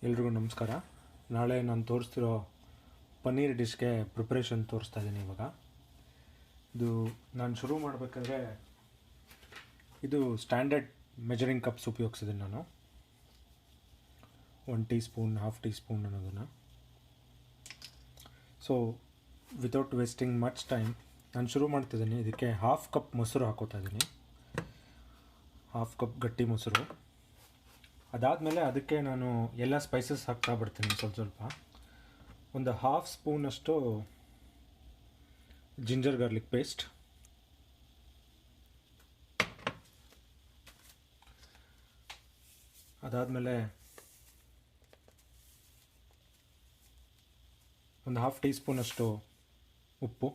ಎಲ್ರಿಗೂ ನಮಸ್ಕಾರ. ನಾಳೆ ನಾನು ತೋರಿಸ್ತಿರೋ ಪನ್ನೀರ್ ಡಿಶ್ಗೆ ಪ್ರಿಪ್ರೇಷನ್ ತೋರಿಸ್ತಾ ಇದ್ದೀನಿ. ಇವಾಗ ಇದು ನಾನು ಶುರು ಮಾಡಬೇಕಾದ್ರೆ ಇದು ಸ್ಟ್ಯಾಂಡರ್ಡ್ ಮೆಜರಿಂಗ್ ಕಪ್ಸ್ ಉಪಯೋಗಿಸಿದ್ದೀನಿ ನಾನು. 1 teaspoon, half teaspoon ಅನ್ನೋದನ್ನು. So without wasting much time ನಾನು ಶುರು ಮಾಡ್ತಿದ್ದೀನಿ. ಇದಕ್ಕೆ ಹಾಫ್ ಕಪ್ ಮೊಸರು ಹಾಕೋತಾ ಇದ್ದೀನಿ, ಹಾಫ್ ಕಪ್ ಗಟ್ಟಿ ಮೊಸರು. ಅದಾದಮೇಲೆ ಅದಕ್ಕೆ ನಾನು ಎಲ್ಲ ಸ್ಪೈಸಸ್ ಹಾಕ್ತಾ ಬಿಡ್ತೀನಿ. ಸ್ವಲ್ಪ ಒಂದು ಹಾಫ್ ಸ್ಪೂನಷ್ಟು ಜಿಂಜರ್ ಗಾರ್ಲಿಕ್ ಪೇಸ್ಟ್, ಅದಾದಮೇಲೆ ಒಂದು ಹಾಫ್ ಟೀ ಸ್ಪೂನಷ್ಟು ಉಪ್ಪು,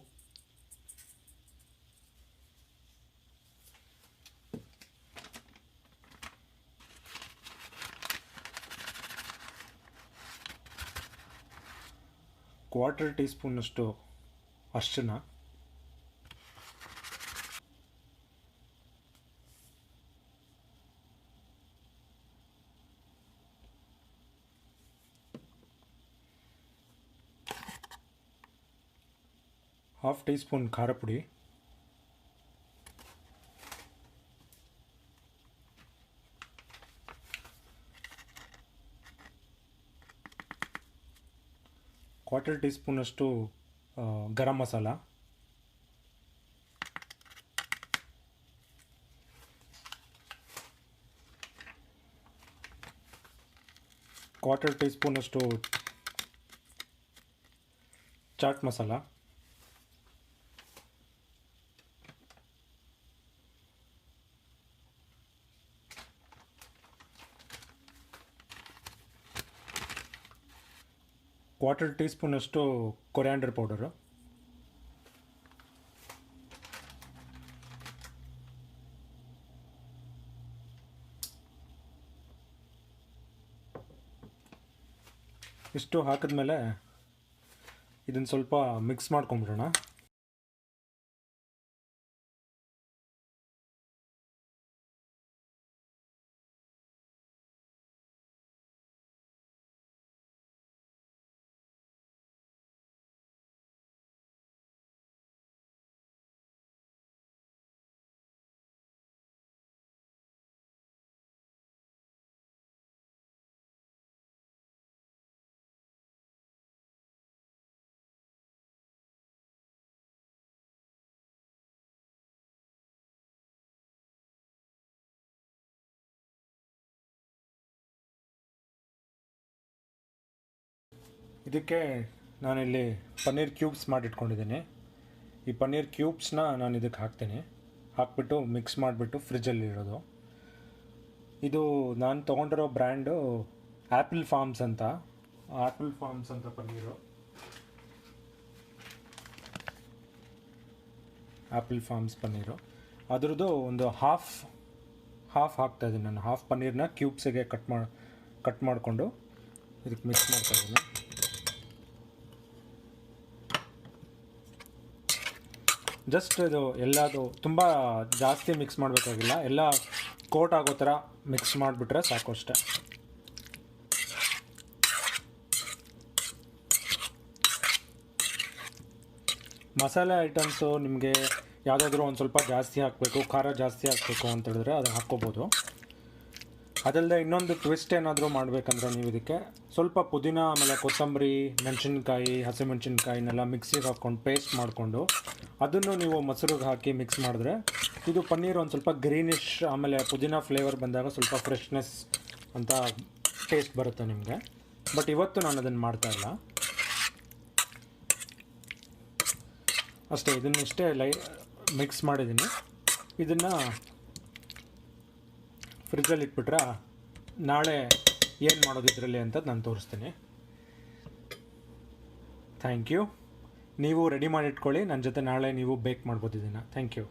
ಕ್ವಾರ್ಟರ್ ಟೀ ಸ್ಪೂನಷ್ಟು ಅರಿಶಿನ, ಹಾಫ್ ಟೀ ಸ್ಪೂನ್ ಖಾರ ಪುಡಿ, ಕ್ವಾರ್ಟರ್ ಟೀ ಸ್ಪೂನಷ್ಟು ಗರಂ ಮಸಾಲ, ಕ್ವಾರ್ಟರ್ ಟೀ ಸ್ಪೂನಷ್ಟು ಚಾಟ್ ಮಸಾಲ, ಕ್ವಾರ್ಟರ್ ಟೀ ಸ್ಪೂನಷ್ಟು ಕೊರಿಯಾಂಡರ್ ಪೌಡರು, ಇಷ್ಟು ಹಾಕಿದ್ಮೇಲೆ ಇದನ್ನು ಸ್ವಲ್ಪ ಮಿಕ್ಸ್ ಮಾಡ್ಕೊಂಬಿಡೋಣ. ಇದಕ್ಕೆ ನಾನಿಲ್ಲಿ ಪನ್ನೀರ್ ಕ್ಯೂಬ್ಸ್ ಮಾಡಿಟ್ಕೊಂಡಿದ್ದೀನಿ. ಈ ಪನ್ನೀರ್ ಕ್ಯೂಬ್ಸ್ನ ನಾನು ಇದಕ್ಕೆ ಹಾಕ್ಬಿಟ್ಟು ಮಿಕ್ಸ್ ಮಾಡಿಬಿಟ್ಟು ಫ್ರಿಜ್ಜಲ್ಲಿ ಇಡೋದು. ಇದು ನಾನು ತೊಗೊಂಡಿರೋ ಬ್ರ್ಯಾಂಡು ಆ್ಯಪಲ್ ಫಾರ್ಮ್ಸ್ ಅಂತ ಪನ್ನೀರು. ಆ್ಯಪಲ್ ಫಾರ್ಮ್ಸ್ ಪನ್ನೀರು ಅದರದ್ದು ಒಂದು ಹಾಫ್ ಹಾಕ್ತಾಯಿದ್ದೀನಿ ನಾನು. ಹಾಫ್ ಪನ್ನೀರನ್ನ ಕ್ಯೂಬ್ಸಿಗೆ ಕಟ್ ಮಾಡಿಕೊಂಡು ಇದಕ್ಕೆ ಮಿಕ್ಸ್ ಮಾಡ್ತಾಯಿದ್ದೀನಿ. ಜಸ್ಟ್ ಇದು ಎಲ್ಲದು ತುಂಬ ಜಾಸ್ತಿ ಮಿಕ್ಸ್ ಮಾಡಬೇಕಾಗಿಲ್ಲ, ಎಲ್ಲ ಕೋಟ್ ಆಗೋ ಥರ ಮಿಕ್ಸ್ ಮಾಡಿಬಿಟ್ರೆ ಸಾಕು ಅಷ್ಟೆ. ಮಸಾಲೆ ಐಟಮ್ಸು ನಿಮಗೆ ಯಾವುದಾದ್ರೂ ಒಂದು ಸ್ವಲ್ಪ ಜಾಸ್ತಿ ಹಾಕಬೇಕು, ಖಾರ ಜಾಸ್ತಿ ಹಾಕಬೇಕು ಅಂತ ಹೇಳಿದ್ರೆ ಅದನ್ನು ಹಾಕ್ಕೋಬೋದು. ಅದಲ್ಲದೆ ಇನ್ನೊಂದು ಟ್ವಿಸ್ಟ್ ಏನಾದರೂ ಮಾಡಬೇಕಂದ್ರೆ ನೀವು ಇದಕ್ಕೆ ಸ್ವಲ್ಪ ಪುದೀನ, ಆಮೇಲೆ ಕೊತ್ತಂಬರಿ, ಮೆಣಸಿನ್ಕಾಯಿ, ಹಸಿಮೆಣಸಿನ್ಕಾಯಿನೆಲ್ಲ ಮಿಕ್ಸಿಗೆ ಹಾಕ್ಕೊಂಡು ಪೇಸ್ಟ್ ಮಾಡಿಕೊಂಡು ಅದನ್ನು ನೀವು ಮೊಸರಿಗೆ ಹಾಕಿ ಮಿಕ್ಸ್ ಮಾಡಿದ್ರೆ ಇದು ಪನ್ನೀರ್ ಒಂದು ಸ್ವಲ್ಪ ಗ್ರೀನಿಶ್, ಆಮೇಲೆ ಪುದೀನ ಫ್ಲೇವರ್ ಬಂದಾಗ ಸ್ವಲ್ಪ ಫ್ರೆಶ್ನೆಸ್ ಅಂತ ಟೇಸ್ಟ್ ಬರುತ್ತೆ ನಿಮಗೆ. ಬಟ್ ಇವತ್ತು ನಾನು ಅದನ್ನು ಮಾಡ್ತಾಯಿಲ್ಲ ಅಷ್ಟೇ. ಇದನ್ನಿಷ್ಟೇ ಮಿಕ್ಸ್ ಮಾಡಿದ್ದೀನಿ. ಇದನ್ನು ಫ್ರಿಜ್ಜಲ್ಲಿ ಇಟ್ಬಿಟ್ರೆ ನಾಳೆ ಏನು ಮಾಡೋದು ಇದರಲ್ಲಿ ಅಂತ ನಾನು ತೋರಿಸ್ತೀನಿ. Thank you. ನೀವು ರೆಡಿ ಮಾಡಿ ಇಟ್ಕೊಳ್ಳಿ, ನನ್ನ ಜೊತೆ ನಾಳೆ ನೀವು ಬೇಕ್ ಮಾಡ್ಬೋದು ಇದನ್ನು. Thank you.